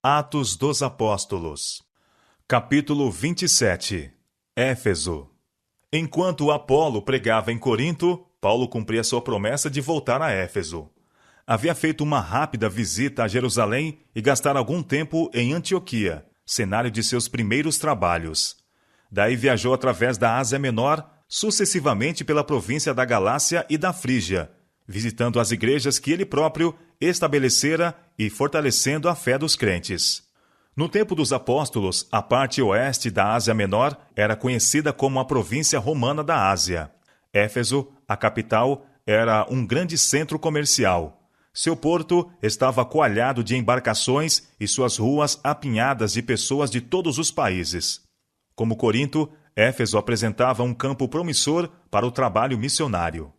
Atos dos Apóstolos. Capítulo 27. Éfeso. Enquanto Apolo pregava em Corinto, Paulo cumpria sua promessa de voltar a Éfeso. Havia feito uma rápida visita a Jerusalém e gastar algum tempo em Antioquia, cenário de seus primeiros trabalhos. Daí viajou através da Ásia Menor, sucessivamente pela província da Galácia e da Frígia, visitando as igrejas que ele próprio estabelecera e fortalecendo a fé dos crentes. No tempo dos apóstolos, a parte oeste da Ásia Menor era conhecida como a província romana da Ásia. Éfeso, a capital, era um grande centro comercial. Seu porto estava coalhado de embarcações e suas ruas apinhadas de pessoas de todos os países. Como Corinto, Éfeso apresentava um campo promissor para o trabalho missionário.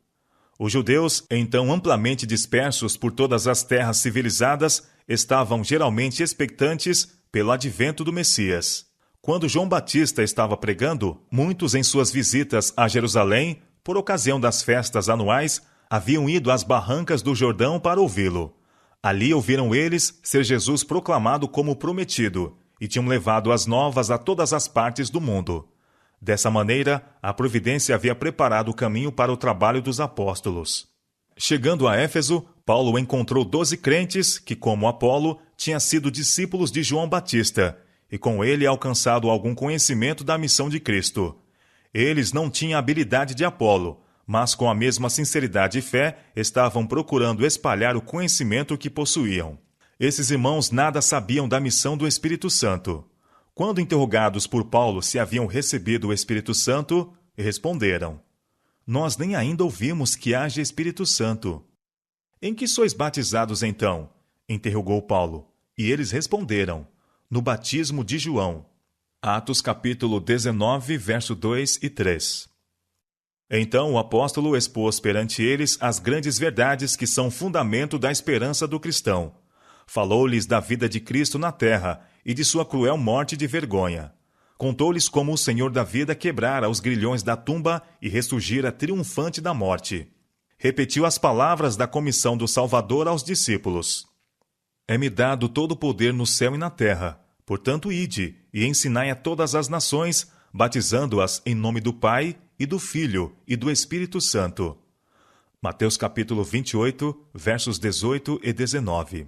Os judeus, então amplamente dispersos por todas as terras civilizadas, estavam geralmente expectantes pelo advento do Messias. Quando João Batista estava pregando, muitos em suas visitas a Jerusalém, por ocasião das festas anuais, haviam ido às barrancas do Jordão para ouvi-lo. Ali ouviram eles ser Jesus proclamado como prometido e tinham levado as novas a todas as partes do mundo. Dessa maneira, a providência havia preparado o caminho para o trabalho dos apóstolos. Chegando a Éfeso, Paulo encontrou 12 crentes que, como Apolo, tinham sido discípulos de João Batista e com ele alcançado algum conhecimento da missão de Cristo. Eles não tinham a habilidade de Apolo, mas com a mesma sinceridade e fé estavam procurando espalhar o conhecimento que possuíam. Esses irmãos nada sabiam da missão do Espírito Santo. Quando interrogados por Paulo se haviam recebido o Espírito Santo, responderam: "Nós nem ainda ouvimos que haja Espírito Santo." "Em que sois batizados então?" interrogou Paulo. E eles responderam: "No batismo de João." Atos capítulo 19, verso 2 e 3. Então o apóstolo expôs perante eles as grandes verdades que são fundamento da esperança do cristão. Falou-lhes da vida de Cristo na terra e de sua cruel morte de vergonha. Contou-lhes como o Senhor da vida quebrara os grilhões da tumba e ressurgira triunfante da morte. Repetiu as palavras da comissão do Salvador aos discípulos: "É-me dado todo o poder no céu e na terra. Portanto, ide e ensinai a todas as nações, batizando-as em nome do Pai e do Filho e do Espírito Santo." Mateus capítulo 28, versos 18 e 19.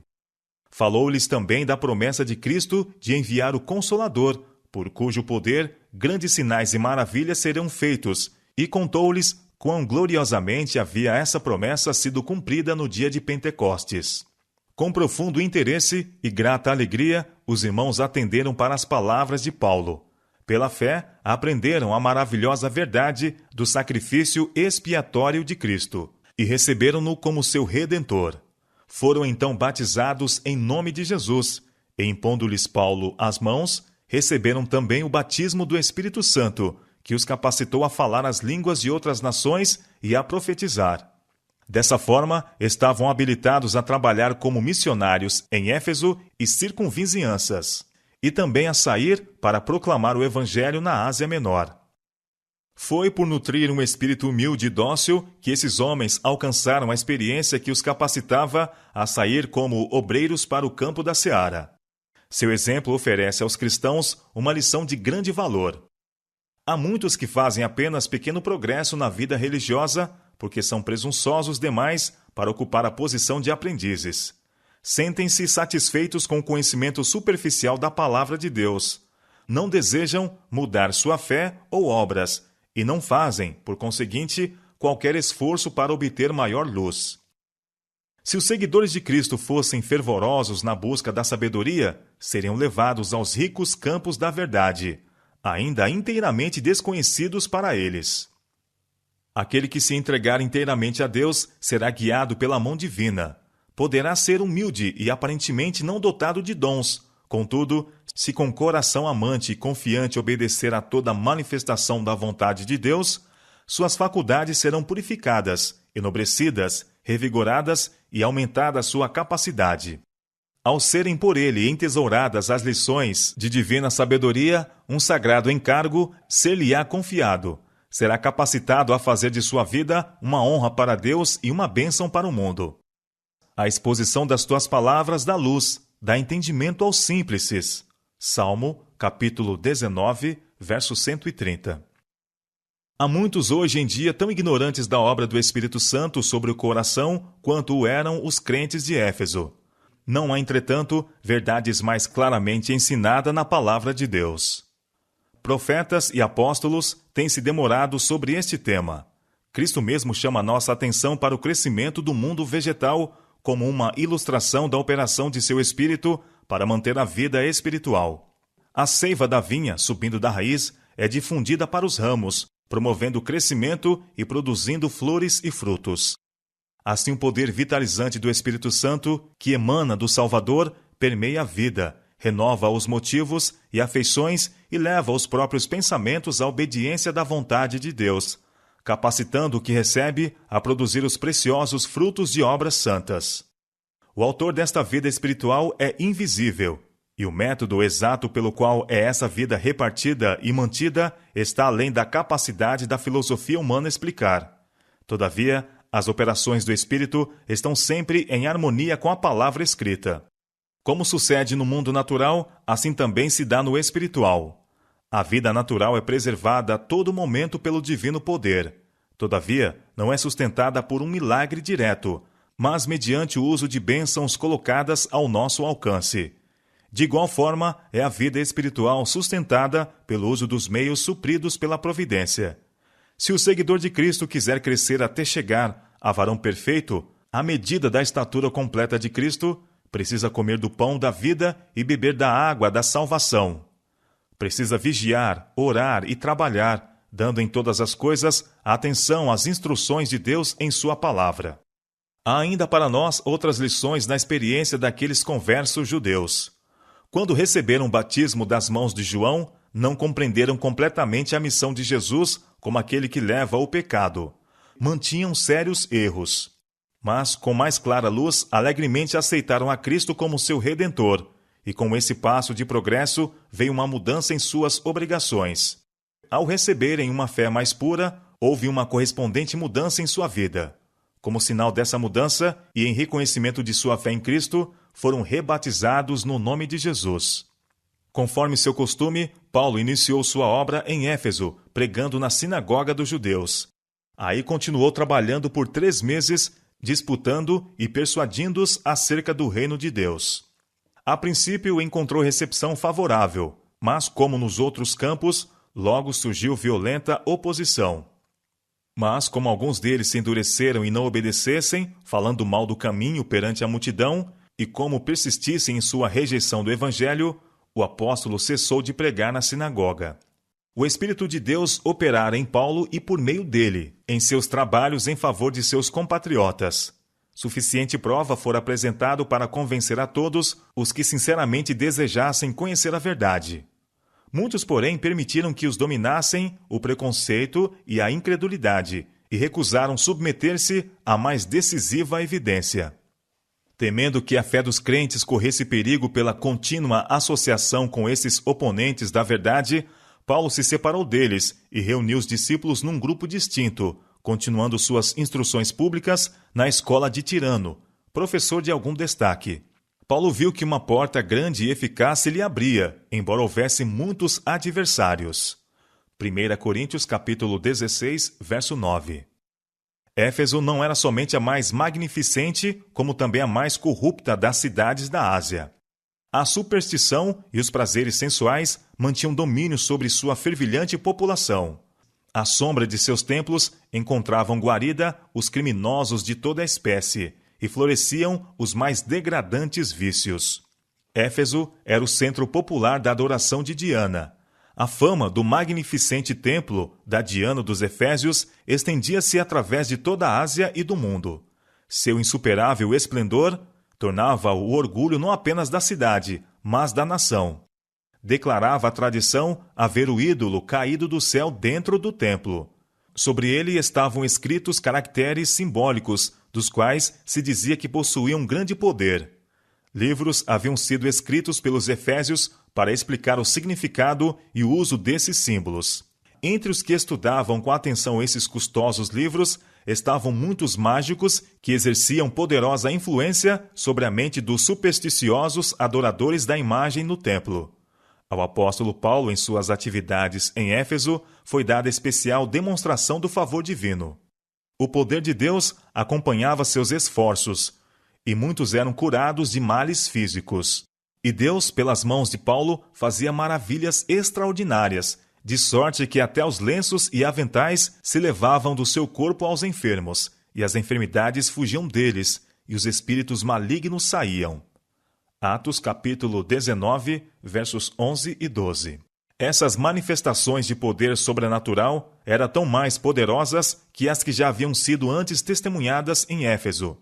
Falou-lhes também da promessa de Cristo de enviar o Consolador, por cujo poder grandes sinais e maravilhas serão feitos, e contou-lhes quão gloriosamente havia essa promessa sido cumprida no dia de Pentecostes. Com profundo interesse e grata alegria, os irmãos atenderam para as palavras de Paulo. Pela fé, aprenderam a maravilhosa verdade do sacrifício expiatório de Cristo, e receberam-no como seu Redentor. Foram então batizados em nome de Jesus, e impondo-lhes Paulo as mãos, receberam também o batismo do Espírito Santo, que os capacitou a falar as línguas de outras nações e a profetizar. Dessa forma, estavam habilitados a trabalhar como missionários em Éfeso e circunvizinhanças, e também a sair para proclamar o Evangelho na Ásia Menor. Foi por nutrir um espírito humilde e dócil que esses homens alcançaram a experiência que os capacitava a sair como obreiros para o campo da seara. Seu exemplo oferece aos cristãos uma lição de grande valor. Há muitos que fazem apenas pequeno progresso na vida religiosa porque são presunçosos demais para ocupar a posição de aprendizes. Sentem-se satisfeitos com o conhecimento superficial da palavra de Deus. Não desejam mudar sua fé ou obras, e não fazem, por conseguinte, qualquer esforço para obter maior luz. Se os seguidores de Cristo fossem fervorosos na busca da sabedoria, seriam levados aos ricos campos da verdade, ainda inteiramente desconhecidos para eles. Aquele que se entregar inteiramente a Deus será guiado pela mão divina. Poderá ser humilde e aparentemente não dotado de dons. Contudo, se com coração amante e confiante obedecer a toda manifestação da vontade de Deus, suas faculdades serão purificadas, enobrecidas, revigoradas e aumentada sua capacidade. Ao serem por ele entesouradas as lições de divina sabedoria, um sagrado encargo ser-lhe-á confiado. Será capacitado a fazer de sua vida uma honra para Deus e uma bênção para o mundo. A exposição das tuas palavras dá luz, dá entendimento aos simples. Salmo, capítulo 19, verso 130. Há muitos hoje em dia tão ignorantes da obra do Espírito Santo sobre o coração quanto o eram os crentes de Éfeso. Não há, entretanto, verdades mais claramente ensinadas na palavra de Deus. Profetas e apóstolos têm se demorado sobre este tema. Cristo mesmo chama nossa atenção para o crescimento do mundo vegetal como uma ilustração da operação de seu Espírito para manter a vida espiritual. A seiva da vinha, subindo da raiz, é difundida para os ramos, promovendo o crescimento e produzindo flores e frutos. Assim, o poder vitalizante do Espírito Santo, que emana do Salvador, permeia a vida, renova os motivos e afeições e leva os próprios pensamentos à obediência da vontade de Deus, capacitando o que recebe a produzir os preciosos frutos de obras santas. O autor desta vida espiritual é invisível, e o método exato pelo qual é essa vida repartida e mantida está além da capacidade da filosofia humana explicar. Todavia, as operações do Espírito estão sempre em harmonia com a palavra escrita. Como sucede no mundo natural, assim também se dá no espiritual. A vida natural é preservada a todo momento pelo divino poder. Todavia, não é sustentada por um milagre direto, mas mediante o uso de bênçãos colocadas ao nosso alcance. De igual forma, é a vida espiritual sustentada pelo uso dos meios supridos pela providência. Se o seguidor de Cristo quiser crescer até chegar a varão perfeito, à medida da estatura completa de Cristo, precisa comer do pão da vida e beber da água da salvação. Precisa vigiar, orar e trabalhar, dando em todas as coisas atenção às instruções de Deus em sua palavra. Há ainda para nós outras lições na experiência daqueles conversos judeus. Quando receberam o batismo das mãos de João, não compreenderam completamente a missão de Jesus como aquele que leva o pecado. Mantinham sérios erros. Mas, com mais clara luz, alegremente aceitaram a Cristo como seu Redentor, e com esse passo de progresso veio uma mudança em suas obrigações. Ao receberem uma fé mais pura, houve uma correspondente mudança em sua vida. Como sinal dessa mudança, e em reconhecimento de sua fé em Cristo, foram rebatizados no nome de Jesus. Conforme seu costume, Paulo iniciou sua obra em Éfeso, pregando na sinagoga dos judeus. Aí continuou trabalhando por 3 meses, disputando e persuadindo-os acerca do reino de Deus. A princípio encontrou recepção favorável, mas, como nos outros campos, logo surgiu violenta oposição. Mas, como alguns deles se endureceram e não obedecessem, falando mal do caminho perante a multidão, e como persistissem em sua rejeição do Evangelho, o apóstolo cessou de pregar na sinagoga. O Espírito de Deus operara em Paulo e por meio dele, em seus trabalhos em favor de seus compatriotas. Suficiente prova fora apresentado para convencer a todos os que sinceramente desejassem conhecer a verdade. Muitos, porém, permitiram que os dominassem o preconceito e a incredulidade, e recusaram submeter-se à mais decisiva evidência. Temendo que a fé dos crentes corresse perigo pela contínua associação com esses oponentes da verdade, Paulo se separou deles e reuniu os discípulos num grupo distinto, continuando suas instruções públicas na escola de Tirano, professor de algum destaque. Paulo viu que uma porta grande e eficaz se lhe abria, embora houvesse muitos adversários. 1 Coríntios capítulo 16, verso 9. Éfeso não era somente a mais magnificente, como também a mais corrupta das cidades da Ásia. A superstição e os prazeres sensuais mantinham domínio sobre sua fervilhante população. À sombra de seus templos encontravam guarida os criminosos de toda a espécie, e floresciam os mais degradantes vícios. Éfeso era o centro popular da adoração de Diana. A fama do magnificente templo da Diana dos Efésios estendia-se através de toda a Ásia e do mundo. Seu insuperável esplendor tornava o orgulho não apenas da cidade, mas da nação. Declarava a tradição haver o ídolo caído do céu dentro do templo. Sobre ele estavam escritos caracteres simbólicos, dos quais se dizia que possuíam grande poder. Livros haviam sido escritos pelos efésios para explicar o significado e o uso desses símbolos. Entre os que estudavam com atenção esses custosos livros estavam muitos mágicos que exerciam poderosa influência sobre a mente dos supersticiosos adoradores da imagem no templo. Ao apóstolo Paulo, em suas atividades em Éfeso, foi dada especial demonstração do favor divino. O poder de Deus acompanhava seus esforços, e muitos eram curados de males físicos. E Deus, pelas mãos de Paulo, fazia maravilhas extraordinárias, de sorte que até os lenços e aventais se levavam do seu corpo aos enfermos, e as enfermidades fugiam deles, e os espíritos malignos saíam. Atos capítulo 19, versos 11 e 12. Essas manifestações de poder sobrenatural eram tão mais poderosas que as que já haviam sido antes testemunhadas em Éfeso,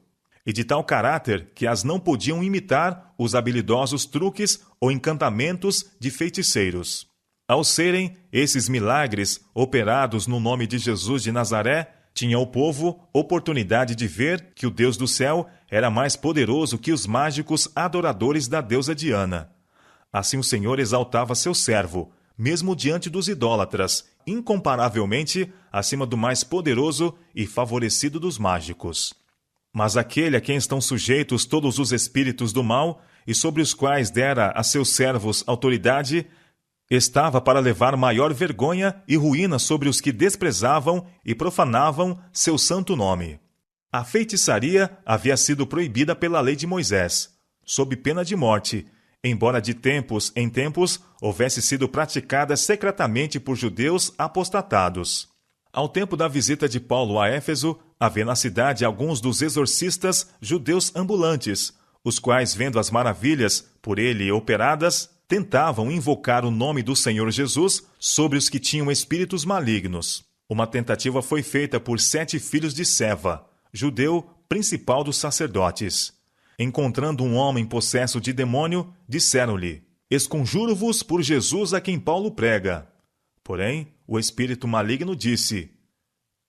e de tal caráter que as não podiam imitar os habilidosos truques ou encantamentos de feiticeiros. Ao serem esses milagres operados no nome de Jesus de Nazaré, tinha o povo oportunidade de ver que o Deus do céu era mais poderoso que os mágicos adoradores da deusa Diana. Assim o Senhor exaltava seu servo, mesmo diante dos idólatras, incomparavelmente acima do mais poderoso e favorecido dos mágicos. Mas aquele a quem estão sujeitos todos os espíritos do mal, e sobre os quais dera a seus servos autoridade, estava para levar maior vergonha e ruína sobre os que desprezavam e profanavam seu santo nome. A feitiçaria havia sido proibida pela lei de Moisés, sob pena de morte, embora de tempos em tempos houvesse sido praticada secretamente por judeus apostatados. Ao tempo da visita de Paulo a Éfeso, havia na cidade alguns dos exorcistas judeus ambulantes, os quais, vendo as maravilhas por ele operadas, tentavam invocar o nome do Senhor Jesus sobre os que tinham espíritos malignos. Uma tentativa foi feita por 7 filhos de Seva, judeu principal dos sacerdotes. Encontrando um homem possesso de demônio, disseram-lhe: "Esconjuro-vos por Jesus a quem Paulo prega." Porém, o espírito maligno disse: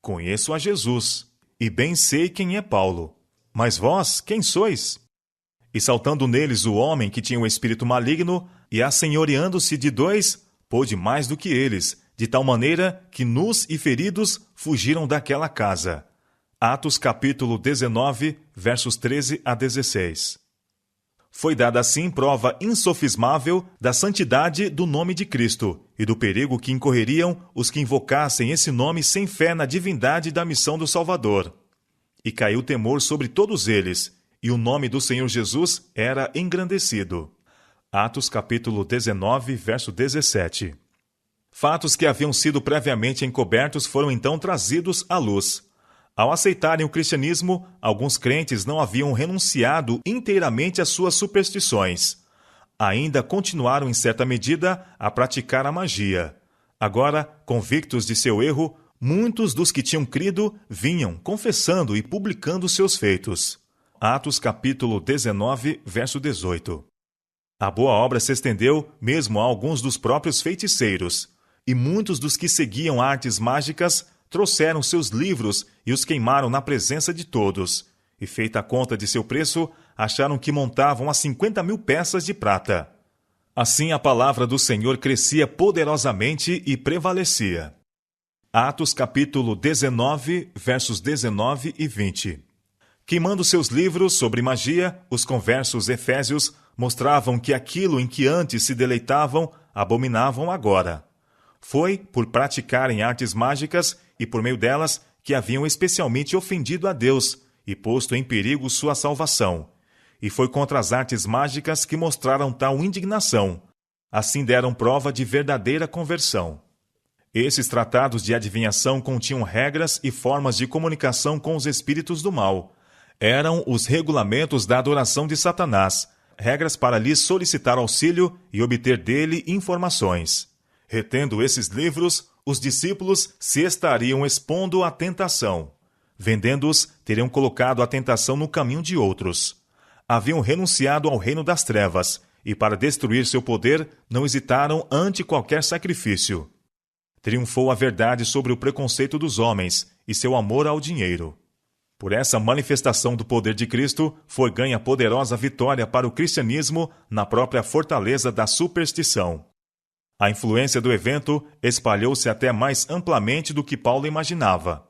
"Conheço a Jesus, e bem sei quem é Paulo. Mas vós, quem sois?" E saltando neles o homem que tinha o espírito maligno, e assenhoreando-se de 2, pôde mais do que eles, de tal maneira que nus e feridos fugiram daquela casa. Atos capítulo 19, versos 13 a 16. Foi dada assim prova insofismável da santidade do nome de Cristo e do perigo que incorreriam os que invocassem esse nome sem fé na divindade da missão do Salvador. E caiu temor sobre todos eles, e o nome do Senhor Jesus era engrandecido. Atos capítulo 19, verso 17. Fatos que haviam sido previamente encobertos foram então trazidos à luz. Ao aceitarem o cristianismo, alguns crentes não haviam renunciado inteiramente às suas superstições. Ainda continuaram, em certa medida, a praticar a magia. Agora, convictos de seu erro, muitos dos que tinham crido vinham confessando e publicando seus feitos. Atos capítulo 19, verso 18. A boa obra se estendeu mesmo a alguns dos próprios feiticeiros, e muitos dos que seguiam artes mágicas trouxeram seus livros e os queimaram na presença de todos, e feita a conta de seu preço, acharam que montavam a 50.000 peças de prata. Assim a palavra do Senhor crescia poderosamente e prevalecia. Atos capítulo 19, versos 19 e 20. Queimando seus livros sobre magia, os conversos efésios mostravam que aquilo em que antes se deleitavam, abominavam agora. Foi por praticarem artes mágicas e por meio delas que haviam especialmente ofendido a Deus e posto em perigo sua salvação. E foi contra as artes mágicas que mostraram tal indignação. Assim deram prova de verdadeira conversão. Esses tratados de adivinhação continham regras e formas de comunicação com os espíritos do mal. Eram os regulamentos da adoração de Satanás, regras para lhes solicitar auxílio e obter dele informações. Retendo esses livros, os discípulos se estariam expondo à tentação. Vendendo-os, teriam colocado a tentação no caminho de outros. Haviam renunciado ao reino das trevas, e para destruir seu poder, não hesitaram ante qualquer sacrifício. Triunfou a verdade sobre o preconceito dos homens e seu amor ao dinheiro. Por essa manifestação do poder de Cristo, foi ganha poderosa vitória para o cristianismo na própria fortaleza da superstição. A influência do evento espalhou-se até mais amplamente do que Paulo imaginava.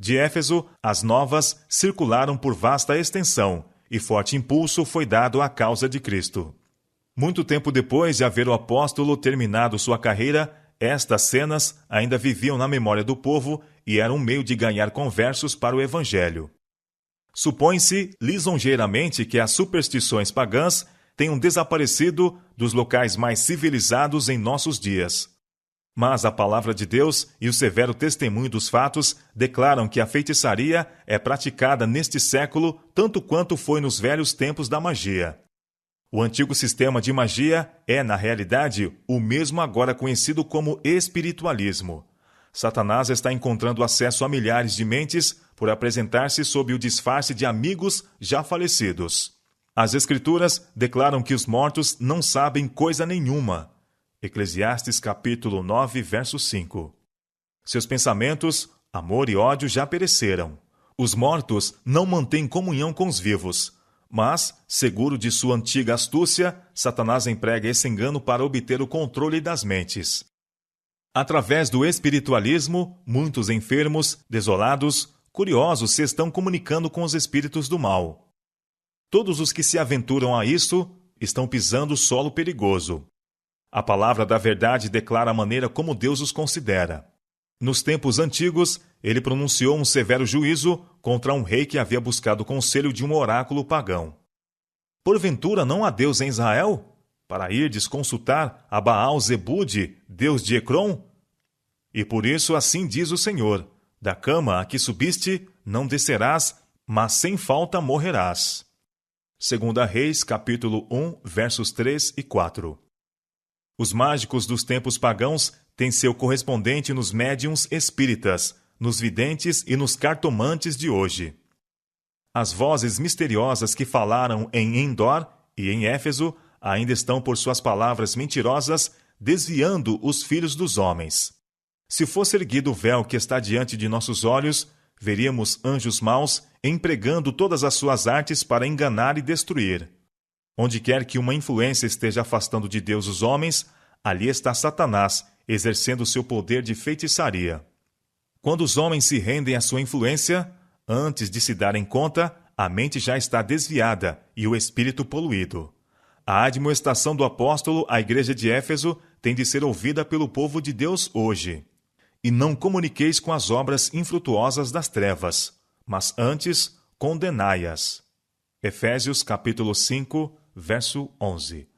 De Éfeso, as novas circularam por vasta extensão, e forte impulso foi dado à causa de Cristo. Muito tempo depois de haver o apóstolo terminado sua carreira, estas cenas ainda viviam na memória do povo e eram um meio de ganhar conversos para o Evangelho. Supõe-se lisonjeiramente que as superstições pagãs tenham desaparecido dos locais mais civilizados em nossos dias. Mas a palavra de Deus e o severo testemunho dos fatos declaram que a feitiçaria é praticada neste século tanto quanto foi nos velhos tempos da magia. O antigo sistema de magia é, na realidade, o mesmo agora conhecido como espiritualismo. Satanás está encontrando acesso a milhares de mentes por apresentar-se sob o disfarce de amigos já falecidos. As Escrituras declaram que os mortos não sabem coisa nenhuma. Eclesiastes capítulo 9, verso 5. Seus pensamentos, amor e ódio já pereceram. Os mortos não mantêm comunhão com os vivos. Mas, seguro de sua antiga astúcia, Satanás emprega esse engano para obter o controle das mentes. Através do espiritualismo, muitos enfermos, desolados, curiosos se estão comunicando com os espíritos do mal. Todos os que se aventuram a isso estão pisando solo perigoso. A palavra da verdade declara a maneira como Deus os considera. Nos tempos antigos, ele pronunciou um severo juízo contra um rei que havia buscado o conselho de um oráculo pagão. Porventura não há Deus em Israel? Para irdes consultar a Baal-Zebude, Deus de Ecrom? E por isso assim diz o Senhor: da cama a que subiste, não descerás, mas sem falta morrerás. 2 Reis, capítulo 1, versos 3 e 4. Os mágicos dos tempos pagãos têm seu correspondente nos médiuns espíritas, nos videntes e nos cartomantes de hoje. As vozes misteriosas que falaram em Endor e em Éfeso ainda estão por suas palavras mentirosas desviando os filhos dos homens. Se fosse erguido o véu que está diante de nossos olhos, veríamos anjos maus empregando todas as suas artes para enganar e destruir. Onde quer que uma influência esteja afastando de Deus os homens, ali está Satanás, exercendo seu poder de feitiçaria. Quando os homens se rendem à sua influência, antes de se darem conta, a mente já está desviada e o espírito poluído. A admoestação do apóstolo à igreja de Éfeso tem de ser ouvida pelo povo de Deus hoje. E não comuniqueis com as obras infrutuosas das trevas, mas antes condenai-as. Efésios capítulo 5, verso 11.